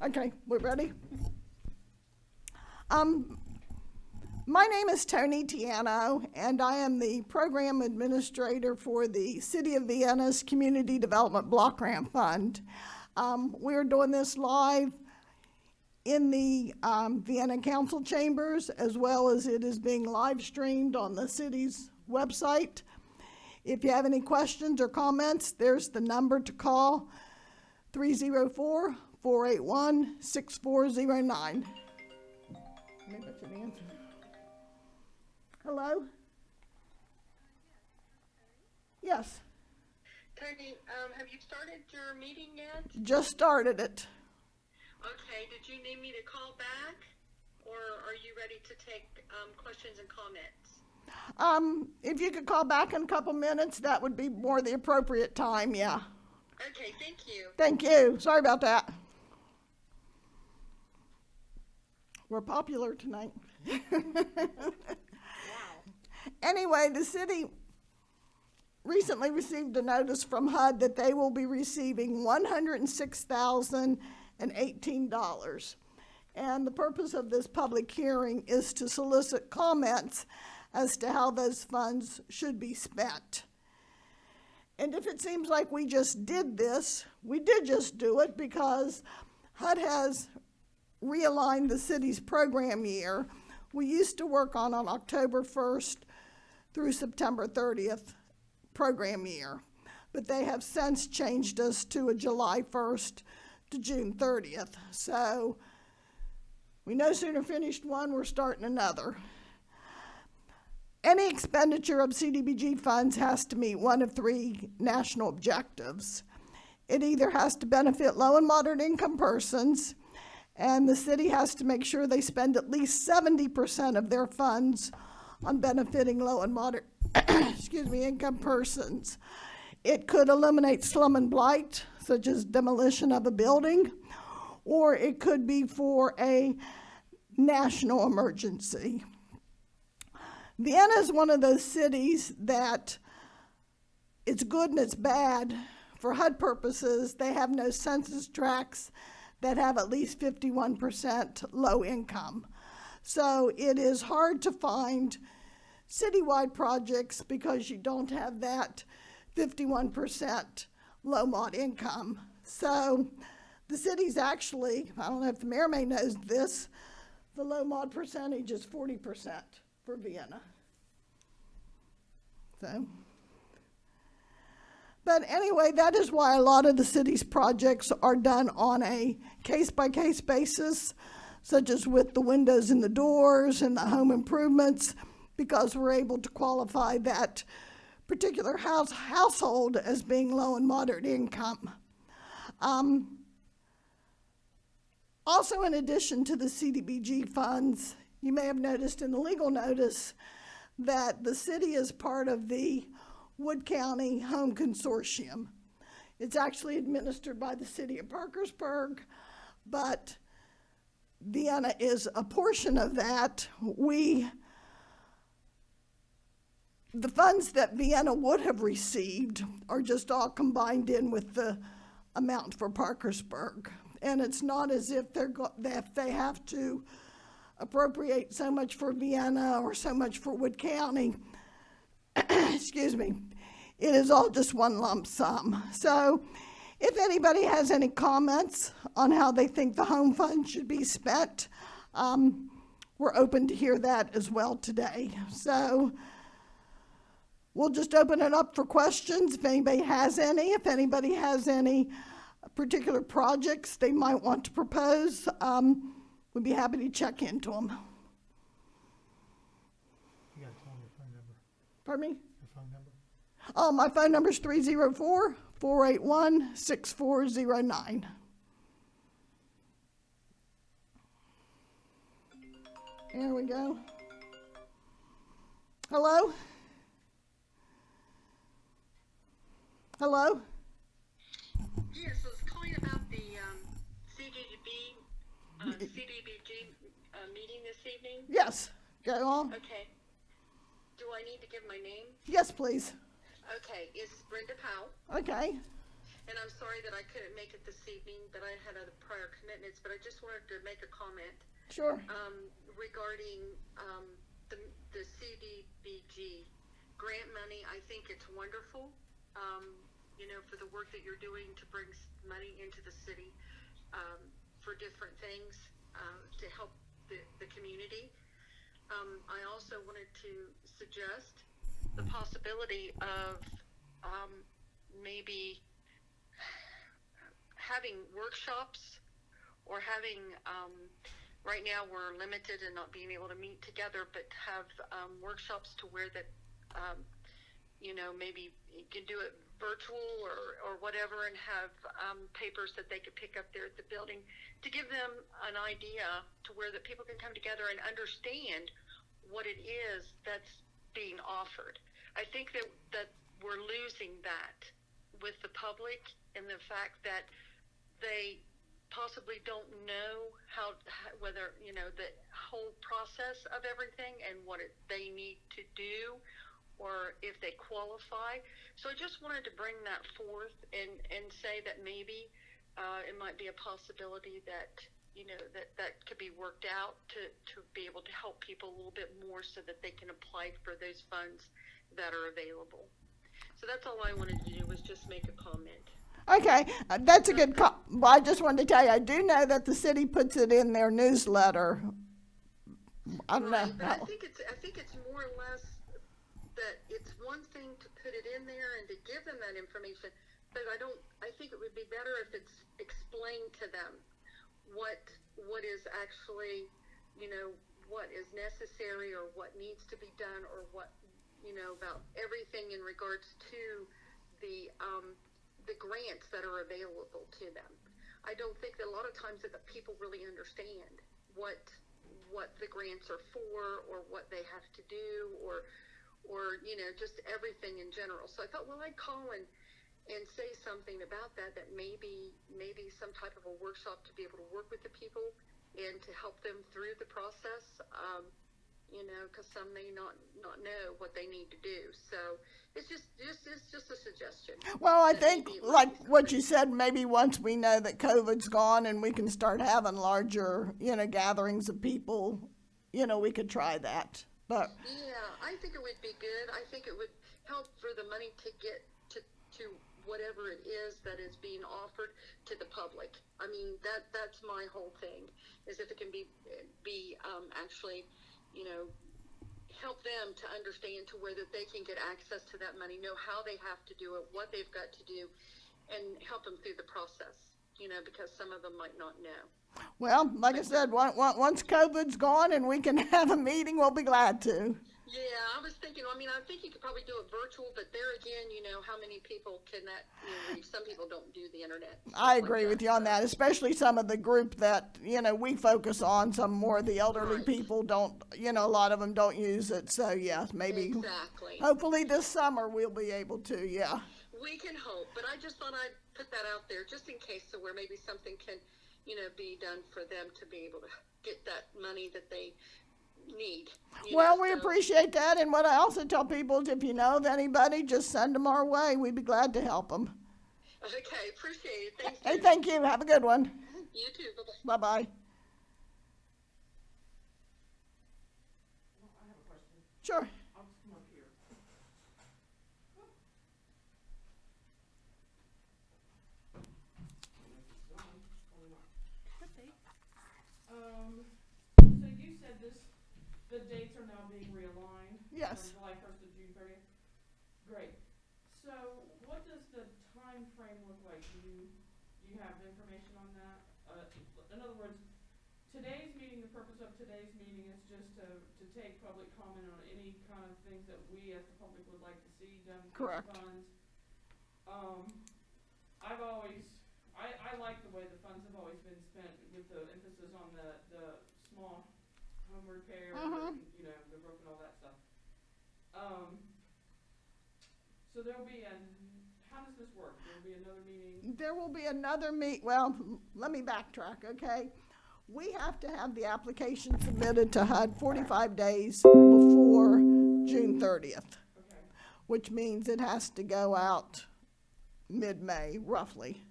Okay, we're ready. My name is Tony Tiano, and I am the program administrator for the City of Vienna's Community Development Block Grant Fund. We're doing this live in the Vienna Council chambers, as well as it is being live streamed on the city's website. If you have any questions or comments, there's the number to call, 304-481-6409. Maybe that's the answer. Hello? Yes. Tony, have you started your meeting yet? Just started it. Okay, did you need me to call back, or are you ready to take questions and comments? If you could call back in a couple minutes, that would be more the appropriate time, yeah. Okay, thank you. Thank you. Sorry about that. We're popular tonight. Wow. Anyway, the city recently received a notice from HUD that they will be receiving $106,018. And the purpose of this public hearing is to solicit comments as to how those funds should be spent. And if it seems like we just did this, we did just do it because HUD has realigned the city's program year. We used to work on October 1st through September 30th program year, but they have since changed us to a July 1st to June 30th. So we no sooner finished one, we're starting another. Any expenditure of CDBG funds has to meet one of three national objectives. It either has to benefit low and moderate income persons, and the city has to make sure they spend at least 70% of their funds on benefiting low and moderate income persons. It could eliminate slum and blight, such as demolition of a building, or it could be for a national emergency. Vienna is one of those cities that it's good and it's bad. For HUD purposes, they have no census tracts that have at least 51% low income. So it is hard to find citywide projects because you don't have that 51% low mod income. So the city's actually, I don't know if the mayor may knows this, the low mod percentage is 40% for Vienna. So, but anyway, that is why a lot of the city's projects are done on a case-by-case basis, such as with the windows and the doors and the home improvements, because we're able to qualify that particular household as being low and moderate income. Also, in addition to the CDBG funds, you may have noticed in the legal notice that the city is part of the Wood County Home Consortium. It's actually administered by the city of Parkersburg, but Vienna is a portion of that. The funds that Vienna would have received are just all combined in with the amount for Parkersburg. And it's not as if they have to appropriate so much for Vienna or so much for Wood County. Excuse me. It is all just one lump sum. So if anybody has any comments on how they think the home fund should be spent, we're open to hear that as well today. So we'll just open it up for questions if anybody has any. If anybody has any particular projects they might want to propose, we'd be happy to check into them. You got to tell them your phone number. Pardon me? Your phone number? Oh, my phone number is 304-481-6409. There we go. Hello? Hello? Yes, I was calling about the CDBG meeting this evening. Yes, go on. Okay. Do I need to give my name? Yes, please. Okay, it's Brenda Powell, Okay. and and I'm sorry that I couldn't make it this evening, but I had other prior commitments, but I just wanted to make a comment Sure. regarding the CDBG grant money. I think it's wonderful, for the work that you're doing to bring money into the city for different things to help the community. I also wanted to suggest the possibility of maybe having workshops or having right now we're limited in not being able to meet together, but have workshops to where that maybe you can do it virtual or whatever, and have papers that they could pick up there at the building to give them an idea to where that people can come together and understand what it is that's being offered. I think that we're losing that with the public, and the fact that they possibly don't know whether the whole process of everything and what they need to do, or if they qualify. So I just wanted to bring that forth and say that maybe it might be a possibility that that could be worked out to be able to help people a little bit more, so that they can apply for those funds that are available. So that's all I wanted to do, was just make a comment. Okay, that's a good well, I just wanted to tell you, I do know that the city puts it in their newsletter. I don't know. But I think it's more or less that it's one thing to put it in there and to give them that information, but I think it would be better if it's explained to them what is actually, what is necessary, or what needs to be done, or what, about everything in regards to the grants that are available to them. I don't think that a lot of times that the people really understand what the grants are for, or what they have to do, or just everything in general. So I thought, well, I'd call and say something about that maybe some type of a workshop to be able to work with the people and to help them through the process, because some may not know what they need to do. So it's just a suggestion. Well, I think, like what you said, maybe once we know that COVID's gone and we can start having larger, gatherings of people, we could try that. But yeah, I think it would be good. I think it would help for the money to get to whatever it is that is being offered to the public. I mean, that's my whole thing, is if it can be actually, help them to understand to where that they can get access to that money, know how they have to do it, what they've got to do, and help them through the process, because some of them might not know. Well, like I said, once COVID's gone and we can have a meeting, we'll be glad to. Yeah, I was thinking, I think you could probably do it virtual, but there again, how many people can that reach? Some people don't do the internet. I agree with you on that, especially some of the group that, we focus on. Some more of the elderly Right. people don't, a lot of them don't use it. So, yeah, maybe, Exactly. hopefully this summer we'll be able to, yeah. We can hope, but I just thought I'd put that out there just in case, so where maybe something can, be done for them to be able to get that money that they need. Well, we appreciate that, and what I also tell people is if you know of anybody, just send them our way. We'd be glad to help them. Okay, appreciate it. Thanks. Hey, thank you. Have a good one. You too. Bye-bye. Bye-bye. I have a question. Sure. I'll just come up here. So you said the dates are now being realigned? Yes. From July 1st to June 30th? Great. So what does the time frame look like? Do you have information on that? In other words, today's meeting, the purpose of today's meeting is just to take public comment on any kind of things that we as the public would like to see done with Correct. the funds. I like the way the funds have always been spent, with the emphasis on the small home repair, the roof and all that stuff. So there'll be how does this work? There'll be another meeting? There will be another well, let me backtrack, okay? We have to have the application submitted to HUD 45 days before June 30th, Okay. which means it has to go out mid-May, roughly.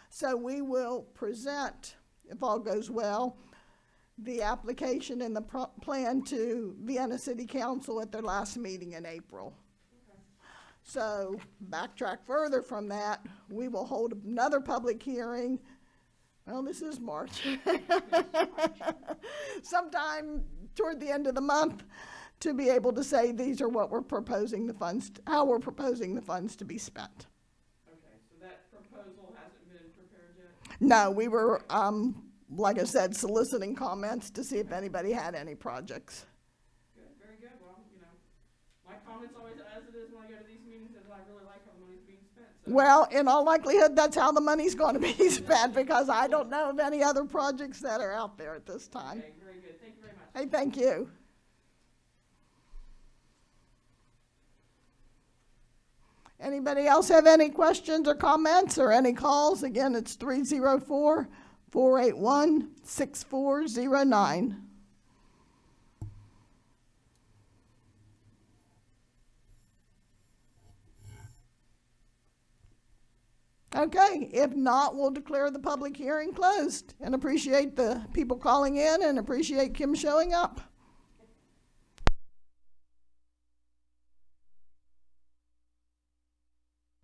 So we will present, if all goes well, the application and the plan to Vienna City Council at their last meeting in April. So backtrack further from that, we will hold another public hearing. Well, this is March. Sometime toward the end of the month, to be able to say these are what we're proposing the funds, how we're proposing the funds to be spent. Okay, so that proposal hasn't been prepared yet? No, we were, like I said, soliciting comments to see if anybody had any projects. Good, very good. Well, my comments always, as it is when I go to these meetings, is I really like how the money's being spent. So. Well, in all likelihood, that's how the money's going to be spent, because I don't know of any other projects that are out there at this time. Okay, very good. Thank you very much. Hey, thank you. Anybody else have any questions or comments or any calls? Again, it's 304-481-6409. Okay, if not, we'll declare the public hearing closed and appreciate the people calling in and appreciate Kim showing up.